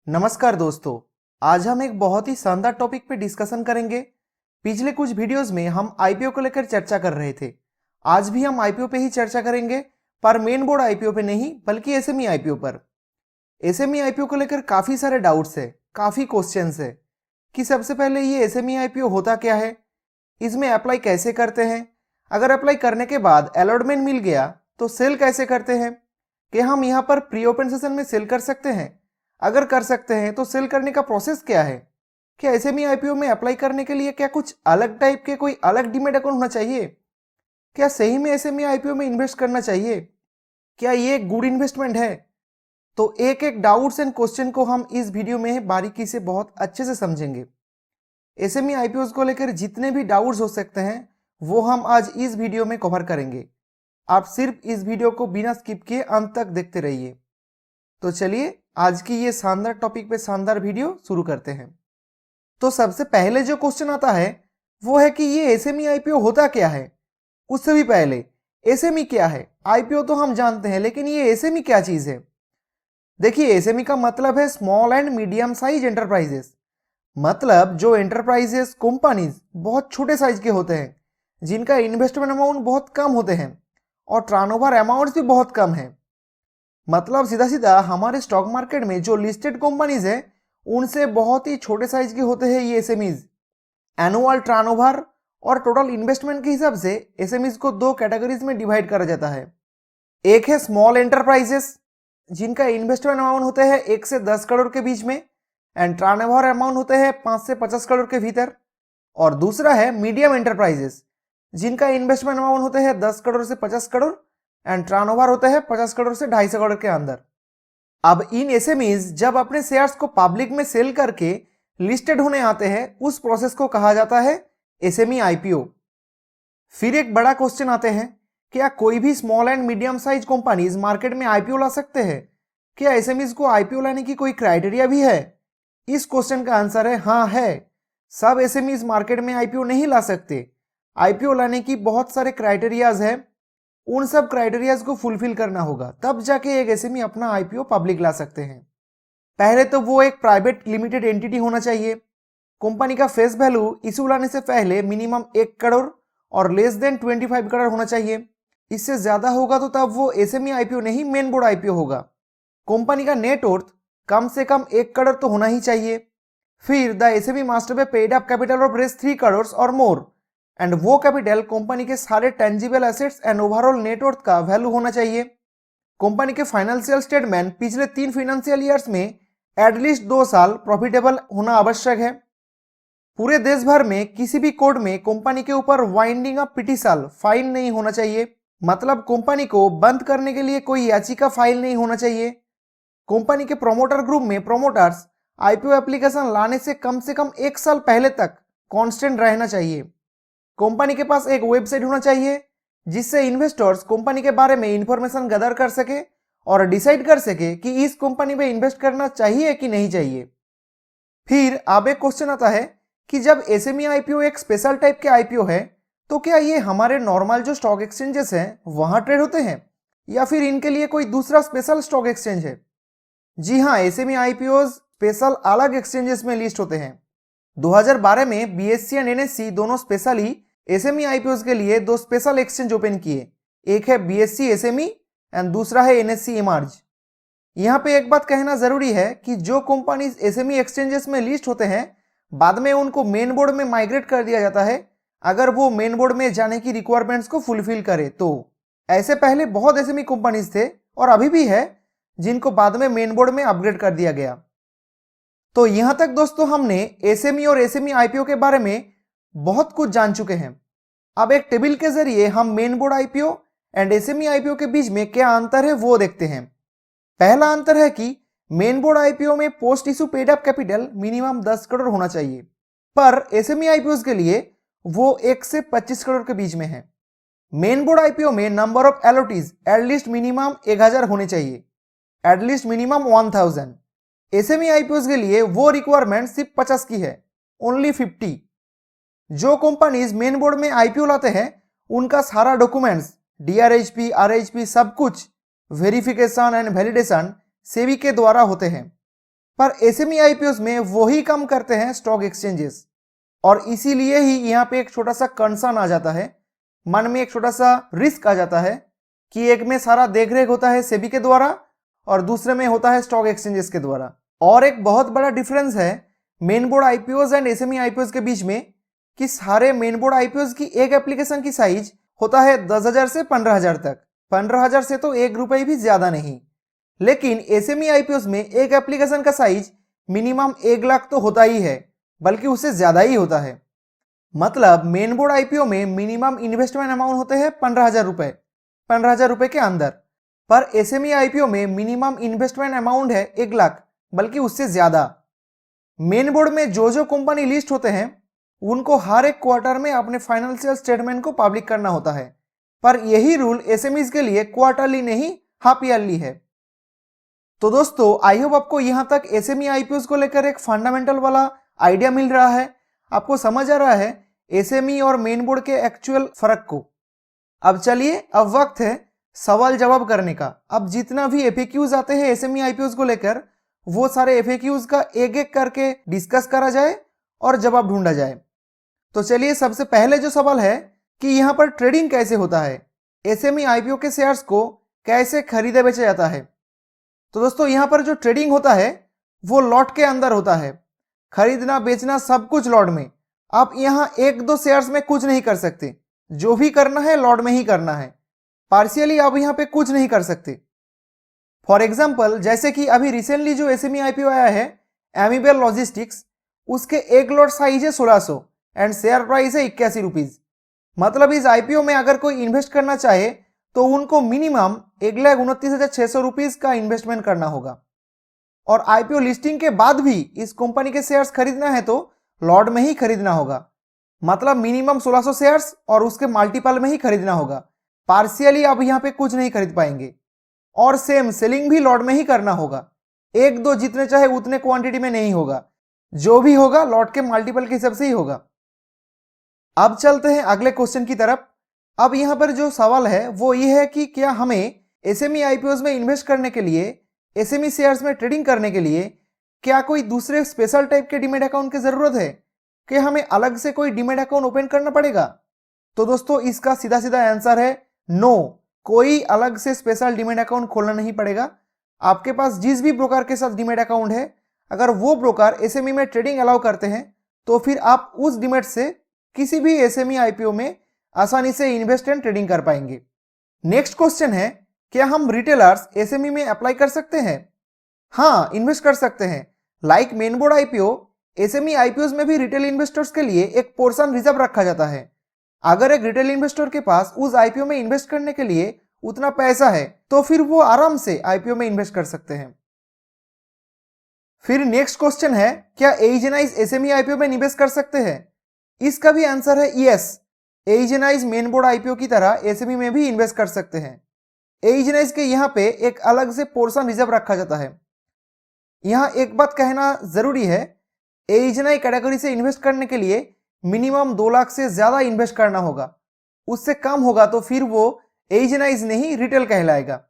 नमस्कार दोस्तों, आज हम एक बहुत ही शानदार टॉपिक पे डिस्कशन करेंगे। पिछले कुछ वीडियोस में हम आईपीओ को लेकर चर्चा कर रहे थे। आज भी हम आईपीओ पे ही चर्चा करेंगे, पर मेन बोर्ड आईपीओ पे नहीं बल्कि एसएमई आईपीओ पर। एसएमई आईपीओ को लेकर काफ़ी सारे डाउट्स है, काफ़ी क्वेश्चंस है कि सबसे पहले ये एसएमई आईपीओ होता क्या है, इसमें अप्लाई कैसे करते हैं, अगर अप्लाई करने के बाद अलॉटमेंट मिल गया तो सेल कैसे करते हैं, कि हम यहाँ पर प्री ओपन सेशन में सेल कर सकते हैं, अगर कर सकते हैं तो सेल करने का प्रोसेस क्या है, क्या एसएमई आईपीओ में अप्लाई करने के लिए क्या कुछ अलग टाइप के कोई अलग डीमैट अकाउंट होना चाहिए, क्या सही में एसएमई आईपीओ में इन्वेस्ट करना चाहिए, क्या ये एक गुड इन्वेस्टमेंट है। तो एक एक डाउट्स एंड क्वेश्चन को हम इस वीडियो में बारीकी से बहुत अच्छे से समझेंगे। एसएमई आईपीओ को लेकर जितने भी डाउट्स हो सकते हैं वो हम आज इस वीडियो में कवर करेंगे। आप सिर्फ इस वीडियो को बिना स्किप किए अंत तक देखते रहिए। तो चलिए आज की ये शानदार टॉपिक पे शानदार वीडियो शुरू करते हैं। तो सबसे पहले जो क्वेश्चन आता है वो है कि ये एसएमई आईपीओ होता क्या है। उससे भी पहले एसएमई क्या है, आईपीओ तो हम जानते हैं, लेकिन ये एसएमई क्या चीज है। देखिए, एसएमई का मतलब है small and medium size enterprises. मतलब जो एंटरप्राइजेस कंपनीज बहुत छोटे साइज के होते हैं, जिनका इन्वेस्टमेंट अमाउंट बहुत कम होते हैं और टर्नओवर अमाउंट भी बहुत कम है। मतलब सीधा सीधा हमारे स्टॉक मार्केट में जो लिस्टेड कंपनीज है उनसे बहुत ही छोटे साइज के होते हैं ये एसएमईज। एनुअल टर्नओवर और टोटल इन्वेस्टमेंट के हिसाब से एसएमईज को दो कैटेगरीज में डिवाइड करा जाता है। एक है स्मॉल एंटरप्राइजेस, जिनका इन्वेस्टमेंट अमाउंट होते हैं 1 से 10 करोड़ के बीच में एंड टर्नओवर अमाउंट होते हैं 5 से 50 करोड़ के भीतर। और दूसरा है मीडियम एंटरप्राइजेस, जिनका इन्वेस्टमेंट अमाउंट होते हैं 10 करोड़ से 50 करोड़ एंड टर्नओवर होता है 50 करोड़ से 250 करोड़ के अंदर। अब इन एसएमईज जब अपने शेयर्स को पब्लिक में सेल करके लिस्टेड होने आते हैं, उस प्रोसेस को कहा जाता है एसएमई आईपीओ। फिर एक बड़ा क्वेश्चन आते हैं, क्या कोई भी small and medium size companies market में आईपीओ ला सकते हैं? क्या एसएमईज को आईपीओ लाने की कोई क्राइटेरिया भी है? इस क्वेश्चन का आंसर है हाँ है। सब एसएमईज मार्केट में आईपीओ नहीं ला सकते। आईपीओ लाने की बहुत सारे क्राइटेरियाज है, उन सब क्राइटेरियाज को फुलफिल करना होगा, तब जाके एक एसएमई अपना आईपीओ पब्लिक ला सकते हैं। पहले तो वो एक प्राइवेट लिमिटेड एंटिटी होना चाहिए। कंपनी का फेस वैल्यू इशू लाने से पहले मिनिमम 1 करोड़ और लेस देन 25 करोड़ होना चाहिए। इससे ज्यादा होगा तो तब वो एसएमई आईपीओ नहीं, मेन बोर्ड आईपीओ होगा। कंपनी का नेट वर्थ कम से कम 1 करोड़ तो होना ही चाहिए। फिर the SME must be paid up capital of रेस 3 करोड़ और मोर एंड वो कैपिटल कंपनी के सारे tangible assets and overall net worth का वैल्यू होना चाहिए। कंपनी के फाइनेंशियल स्टेटमेंट पिछले 3 फाइनेंशियल ईयर्स में एटलीस्ट 2 साल प्रॉफिटेबल होना आवश्यक है। पूरे देश भर में किसी भी कोर्ट में कंपनी के ऊपर वाइंडिंग अप पिटीशन फाइल नहीं होना चाहिए। मतलब कंपनी को बंद करने के लिए कोई याचिका फाइल नहीं होना चाहिए। कंपनी के प्रोमोटर ग्रुप में प्रोमोटर्स आईपीओ एप्लीकेशन लाने से कम 1 साल पहले तक कांस्टेंट रहना चाहिए। कंपनी के पास एक वेबसाइट होना चाहिए जिससे इन्वेस्टर्स कंपनी के बारे में इंफॉर्मेशन गैदर कर सके और डिसाइड कर सके कि इस कंपनी में इन्वेस्ट करना चाहिए कि नहीं चाहिए। फिर अब एक क्वेश्चन आता है कि जब एसएमई आईपीओ एक स्पेशल टाइप के आईपीओ है तो क्या ये हमारे नॉर्मल जो स्टॉक एक्सचेंजेस हैं वहां ट्रेड होते हैं या फिर इनके लिए कोई दूसरा स्पेशल स्टॉक एक्सचेंज है? जी हाँ, एसएमई आईपीओ स्पेशल अलग एक्सचेंजेस में लिस्ट होते हैं। 2012 में बीएससी एंड एनएससी दोनों स्पेशली एसएमई आईपीओ के लिए 2 स्पेशल एक्सचेंज ओपन किए। एक है बीएससी एसएमई एंड दूसरा है एनएससी इमर्ज। यहाँ पे एक बात कहना जरूरी है कि जो कंपनीज एसएमई एक्सचेंजेस में लिस्ट होते हैं बाद में उनको मेन बोर्ड में माइग्रेट कर दिया जाता है, अगर वो मेन बोर्ड में जाने की रिक्वायरमेंट्स को फुलफिल करे तो। ऐसे पहले बहुत एसएमई कंपनीज थे और अभी भी है जिनको बाद में मेन बोर्ड में अपग्रेड कर दिया गया। तो यहां तक दोस्तों हमने एसएमई और एसएमई आईपीओ के बारे में बहुत कुछ जान चुके हैं। अब एक टेबल के जरिए हम main board IPO and SME IPO के बीच में क्या अंतर है वो देखते हैं। पहला अंतर है कि मेन बोर्ड आईपीओ में post issue paid up capital minimum 10 crore होना चाहिए, पर एसएमई आईपीओ के लिए वो 1 से 25 करोड़ के बीच में है। मेन बोर्ड आईपीओ में नंबर ऑफ एलोटीज एटलीस्ट मिनिमम 1000 होने चाहिए, एटलीस्ट मिनिमम 1000। एसएमई आईपीओ के लिए वो रिक्वायरमेंट सिर्फ 50 की है, ओनली 50। जो कंपनीज मेन बोर्ड में आईपीओ लाते हैं उनका सारा डॉक्यूमेंट्स डीआरएचपी आरएचपी सब कुछ वेरिफिकेशन एंड वैलिडेशन सेबी के द्वारा होते हैं। पर एसएमई आईपीओ में वही काम करते हैं स्टॉक एक्सचेंजेस, और इसीलिए ही यहाँ पे एक छोटा सा कंसर्न आ जाता है, मन में एक छोटा सा रिस्क आ जाता है कि एक में सारा देखरेख होता है सेबी के द्वारा और दूसरे में होता है स्टॉक एक्सचेंजेस के द्वारा। और एक बहुत बड़ा डिफरेंस है main board IPO and SME IPO के बीच में कि सारे मेन बोर्ड आईपीओ की एक एप्लीकेशन की साइज होता है 10,000 से 15,000 तक। 15,000 से तो 1 रुपए भी ज्यादा नहीं। लेकिन एसएमई आईपीओ में एक एप्लीकेशन का साइज मिनिमम 1 लाख तो होता ही है, बल्कि उससे ज्यादा ही होता है। मतलब मेन बोर्ड आईपीओ में मिनिमम इन्वेस्टमेंट अमाउंट होते हैं 15,000 रुपए, 15,000 रुपए के अंदर। पर एसएमई आईपीओ में मिनिमम इन्वेस्टमेंट अमाउंट है 1 लाख, बल्कि उससे ज्यादा। मेन बोर्ड में जो कंपनी लिस्ट होते हैं उनको हर एक क्वार्टर में अपने फाइनेंशियल स्टेटमेंट को पब्लिक करना होता है, पर यही रूल एसएमईज के लिए क्वार्टरली नहीं हाफ ईयरली है। तो दोस्तों आई होप आपको यहां तक एसएमई आईपीओ को लेकर एक फंडामेंटल वाला आइडिया मिल रहा है, आपको समझ आ रहा है एसएमई और मेन बोर्ड के एक्चुअल फर्क को। अब चलिए, अब वक्त है सवाल जवाब करने का। अब जितना भी एफएक्यूज आते हैं एसएमई आईपीओ को लेकर, वो सारे एफएक्यूज का एक एक करके डिस्कस करा जाए और जवाब ढूंढा जाए। तो चलिए, सबसे पहले जो सवाल है कि यहाँ पर ट्रेडिंग कैसे होता है, एसएमई आईपीओ के शेयर्स को कैसे खरीदा बेचा जाता है। तो दोस्तों यहाँ पर जो ट्रेडिंग होता है वो लॉट के अंदर होता है, खरीदना बेचना सब कुछ लॉट में। आप यहाँ 1-2 शेयर्स में कुछ नहीं कर सकते, जो भी करना है लॉट में ही करना है। पार्शियली आप यहाँ पे कुछ नहीं कर सकते। फॉर एग्जाम्पल, जैसे कि अभी रिसेंटली जो एसएमई आईपीओ आया है एमीबेल लॉजिस्टिक्स, उसके एक लॉट साइज है 1600 एंड शेयर प्राइस है 81 रुपीज। मतलब इस आईपीओ में अगर कोई इन्वेस्ट करना चाहे तो उनको मिनिमम 1,29,600 रुपीज का इन्वेस्टमेंट करना होगा। और आईपीओ लिस्टिंग के बाद भी इस कंपनी के शेयर्स खरीदना है तो लॉट में ही खरीदना होगा। मतलब मिनिमम 1600 शेयर्स और उसके मल्टीपल में ही खरीदना होगा। पार्शियली आप यहाँ पे कुछ नहीं खरीद पाएंगे। और सेम सेलिंग भी लॉट में ही करना होगा, 1-2 जितने चाहे उतने क्वांटिटी में नहीं होगा, जो भी होगा लॉट के मल्टीपल के हिसाब से ही होगा। अब चलते हैं अगले क्वेश्चन की तरफ। अब यहाँ पर जो सवाल है वो ये है कि क्या हमें एसएमई आईपीओ में इन्वेस्ट करने के लिए, एसएमई शेयर्स में ट्रेडिंग करने के लिए क्या कोई दूसरे स्पेशल टाइप के डीमैट अकाउंट की जरूरत है? क्या हमें अलग से कोई डीमैट अकाउंट ओपन करना पड़ेगा? तो दोस्तों इसका सीधा सीधा आंसर है नो, कोई अलग से स्पेशल डीमैट अकाउंट खोलना नहीं पड़ेगा। आपके पास जिस भी ब्रोकर के साथ डीमैट अकाउंट है, अगर वो ब्रोकर एसएमई में ट्रेडिंग अलाउ करते हैं तो फिर आप उस डीमैट से किसी भी एसएमई आईपीओ में आसानी से इन्वेस्ट एंड ट्रेडिंग कर पाएंगे। नेक्स्ट क्वेश्चन है, क्या हम रिटेलर्स एसएमई में अप्लाई कर सकते हैं? हाँ, इन्वेस्ट कर सकते हैं। Like main board IPO, SME IPO में भी रिटेल इन्वेस्टर्स के लिए एक पोर्शन रिजर्व रखा जाता है। अगर एक रिटेल इन्वेस्टर के पास उस आईपीओ में इन्वेस्ट करने के लिए उतना पैसा है तो फिर वो आराम से आईपीओ में इन्वेस्ट कर सकते हैं। फिर नेक्स्ट क्वेश्चन है, क्या एजनाइज एसएमई आईपीओ में निवेश कर सकते हैं? इसका भी आंसर है यस। एजनाइज मेन बोर्ड आईपीओ की तरह एसएमई में भी इन्वेस्ट कर सकते हैं। एजनाइज के यहाँ पे एक अलग से पोर्शन रिजर्व रखा जाता है। यहाँ एक बात कहना जरूरी है, एजनाई कैटेगरी से इन्वेस्ट करने के लिए मिनिमम 2 लाख से ज्यादा इन्वेस्ट करना होगा। उससे कम होगा तो फिर वो एजनाइज नहीं रिटेल कहलाएगा।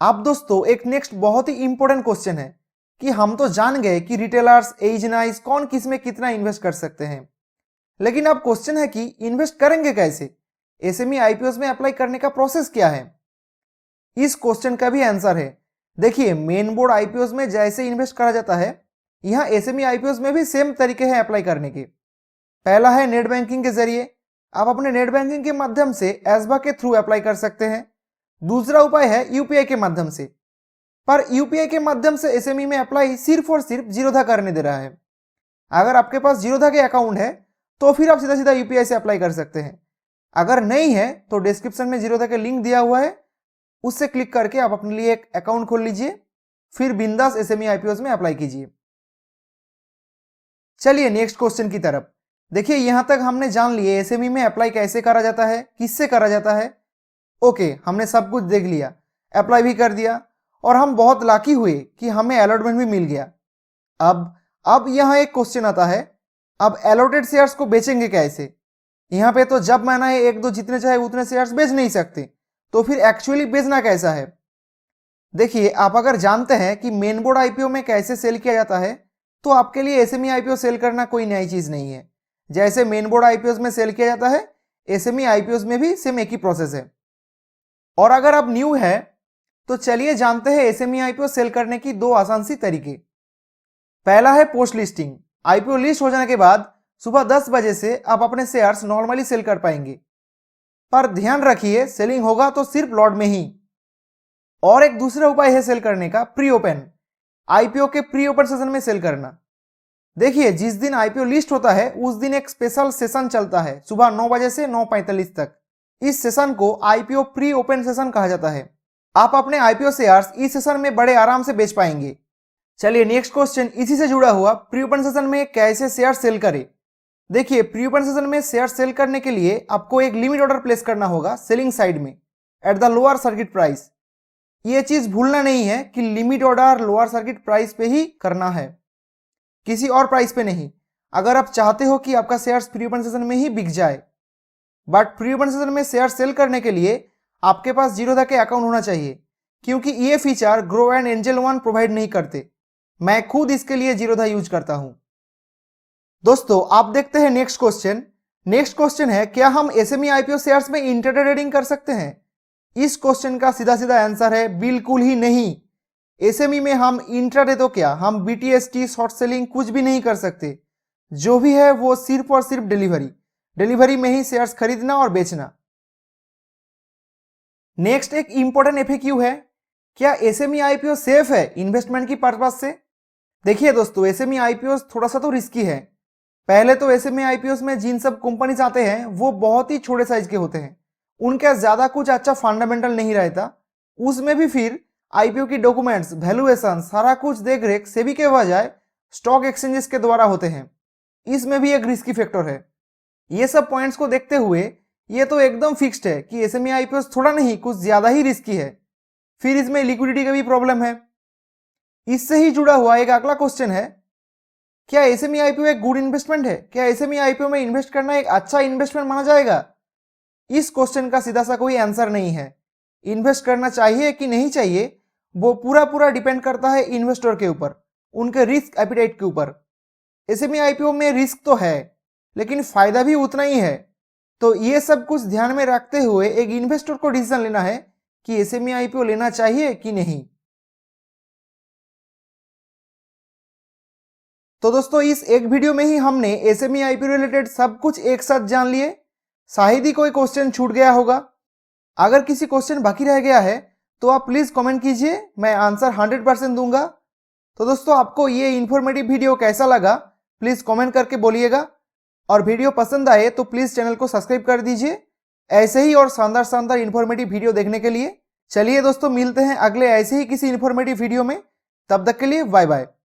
अब दोस्तों एक नेक्स्ट बहुत ही इंपॉर्टेंट क्वेश्चन है कि हम तो जान गए कि रिटेलर्स, एजनाइज कौन किस में कितना इन्वेस्ट कर सकते हैं, लेकिन अब क्वेश्चन है कि इन्वेस्ट करेंगे कैसे? एसएमई आईपीओ में अप्लाई करने का प्रोसेस क्या है? इस क्वेश्चन का भी आंसर है। देखिए, मेन बोर्ड आईपीओ में जैसे इन्वेस्ट करा जाता है, यहाँ एसएमई आईपीओ में भी सेम तरीके हैं अप्लाई करने के। पहला है नेट बैंकिंग के जरिए, आप अपने नेट बैंकिंग के माध्यम से एसबा के थ्रू अप्लाई कर सकते हैं। दूसरा उपाय है यूपीआई के माध्यम से, पर यूपीआई के माध्यम से एसएमई में अप्लाई सिर्फ और सिर्फ जीरोधा करने दे रहा है। अगर आपके पास जीरोधा के अकाउंट है तो फिर आप सीधा सीधा यूपीआई से अप्लाई कर सकते हैं। अगर नहीं है तो डिस्क्रिप्शन में जीरोधा का लिंक दिया हुआ है, उससे क्लिक करके आप अपने लिए एक अकाउंट खोल लीजिए, फिर बिंदास एसएमई आईपीओ में अप्लाई कीजिए। चलिए नेक्स्ट क्वेश्चन की तरफ। देखिए, यहां तक हमने जान लिए एसएमई में अप्लाई कैसे करा जाता है, किससे करा जाता है। ओके, हमने सब कुछ देख लिया, अप्लाई भी कर दिया और हम बहुत लाकी हुए कि हमें अलॉटमेंट भी मिल गया। अब यहाँ एक क्वेश्चन आता है, अब अलॉटेड शेयर्स को बेचेंगे कैसे? यहाँ पे तो जब मैंने 1-2 जितने चाहे उतने शेयर्स बेच नहीं सकते, तो फिर एक्चुअली बेचना कैसा है? देखिए, आप अगर जानते हैं कि मेन बोर्ड आईपीओ में कैसे सेल किया जाता है तो आपके लिए एसएमई आईपीओ सेल करना कोई नई चीज नहीं है। जैसे मेन बोर्ड आईपीओ में सेल किया जाता है, एसएमई आईपीओ में भी सेम एक ही प्रोसेस है। और अगर आप न्यू है तो चलिए जानते हैं एसएमई आईपीओ सेल करने की दो आसान सी तरीके। पहला है पोस्ट लिस्टिंग। आईपीओ लिस्ट हो जाने के बाद सुबह 10 बजे से आप अपने शेयर्स नॉर्मली सेल कर पाएंगे, पर ध्यान रखिए सेलिंग होगा तो सिर्फ लॉट में ही। और एक दूसरा उपाय है सेल करने का, प्री ओपन। आईपीओ के प्री ओपन सेशन में सेल करना। देखिए, जिस दिन आईपीओ लिस्ट होता है उस दिन एक स्पेशल सेशन चलता है सुबह 9 बजे से 9:45 तक। इस सेशन को आईपीओ प्री ओपन सेशन कहा जाता है। आप अपने आईपीओ शेयर्स इस सेशन में बड़े आराम से बेच पाएंगे। चलिए नेक्स्ट क्वेश्चन इसी से जुड़ा हुआ, प्री ओपन सेशन में कैसे शेयर सेल करें। देखिए, प्री ओपन सेशन में शेयर सेल करने के लिए आपको एक लिमिट ऑर्डर प्लेस करना होगा सेलिंग साइड में at the lower circuit price. ये चीज भूलना नहीं है कि limit order lower circuit price पे ही करना है, किसी और प्राइस पे नहीं। अगर आप चाहते हो कि आपका शेयर प्री ओपन सेशन में ही बिक जाए, बट प्री ओपन सेशन में शेयर सेल करने के लिए आपके पास जीरोधा के अकाउंट होना चाहिए, क्योंकि ये feature grow and angel one provide नहीं करते। मैं खुद इसके लिए जीरोधा यूज करता हूं। दोस्तों, आप देखते हैं नेक्स्ट क्वेश्चन। नेक्स्ट क्वेश्चन है, क्या हम एसएमई आईपीओ शेयर्स में इंट्राडे ट्रेडिंग कर सकते हैं? इस क्वेश्चन का सीधा सीधा आंसर है बिल्कुल ही नहीं। एसएमई में हम इंट्राडे तो क्या, हम बीटीएसटी शॉर्ट सेलिंग कुछ भी नहीं कर सकते। जो भी है वो सिर्फ और सिर्फ डिलीवरी में ही शेयर्स खरीदना और बेचना। नेक्स्ट एक इंपॉर्टेंट एफएक्यू है, क्या एसएमई आईपीओ सेफ है इन्वेस्टमेंट की पर्पज से? देखिए दोस्तों, एसएमई आईपीओ थोड़ा सा तो रिस्की है। पहले तो एसएमई आईपीओ में जिन सब कंपनीज आते हैं वो बहुत ही छोटे साइज के होते हैं, उनका ज्यादा कुछ अच्छा फंडामेंटल नहीं रहता। उसमें भी फिर आईपीओ की डॉक्यूमेंट्स, वैल्यूएशन, सारा कुछ देख रेख सेबी के बजाय स्टॉक एक्सचेंजेस के द्वारा होते हैं। इसमें भी एक रिस्की फैक्टर है। ये सब पॉइंट्स को देखते हुए ये तो एकदम फिक्स्ड है कि एसएमई आईपीओ थोड़ा नहीं कुछ ज्यादा ही रिस्की है। फिर इसमें लिक्विडिटी का भी प्रॉब्लम है। इससे ही जुड़ा हुआ एक अगला क्वेश्चन है, क्या एसएमई आईपीओ एक गुड इन्वेस्टमेंट है? क्या एसएमई आईपीओ में इन्वेस्ट करना एक अच्छा इन्वेस्टमेंट माना जाएगा? इस क्वेश्चन का सीधा सा कोई आंसर नहीं है। इन्वेस्ट करना चाहिए कि नहीं चाहिए वो पूरा डिपेंड करता है इन्वेस्टर के ऊपर, उनके रिस्क एपिटाइट के ऊपर। एसएमई आईपीओ में रिस्क तो है लेकिन फायदा भी उतना ही है। तो ये सब कुछ ध्यान में रखते हुए एक इन्वेस्टर को डिसीजन लेना है कि एसएमई आईपीओ लेना चाहिए कि नहीं। तो दोस्तों, इस एक वीडियो में ही हमने एसएमई आईपीओ रिलेटेड सब कुछ एक साथ जान लिए। शायद ही कोई क्वेश्चन छूट गया होगा। अगर किसी क्वेश्चन बाकी रह गया है तो आप प्लीज कमेंट कीजिए, मैं आंसर 100% दूंगा। तो दोस्तों, आपको ये इन्फॉर्मेटिव वीडियो कैसा लगा प्लीज कमेंट करके बोलिएगा, और वीडियो पसंद आए तो प्लीज चैनल को सब्सक्राइब कर दीजिए ऐसे ही और शानदार इन्फॉर्मेटिव वीडियो देखने के लिए। चलिए दोस्तों, मिलते हैं अगले ऐसे ही किसी इन्फॉर्मेटिव वीडियो में। तब तक के लिए बाय बाय।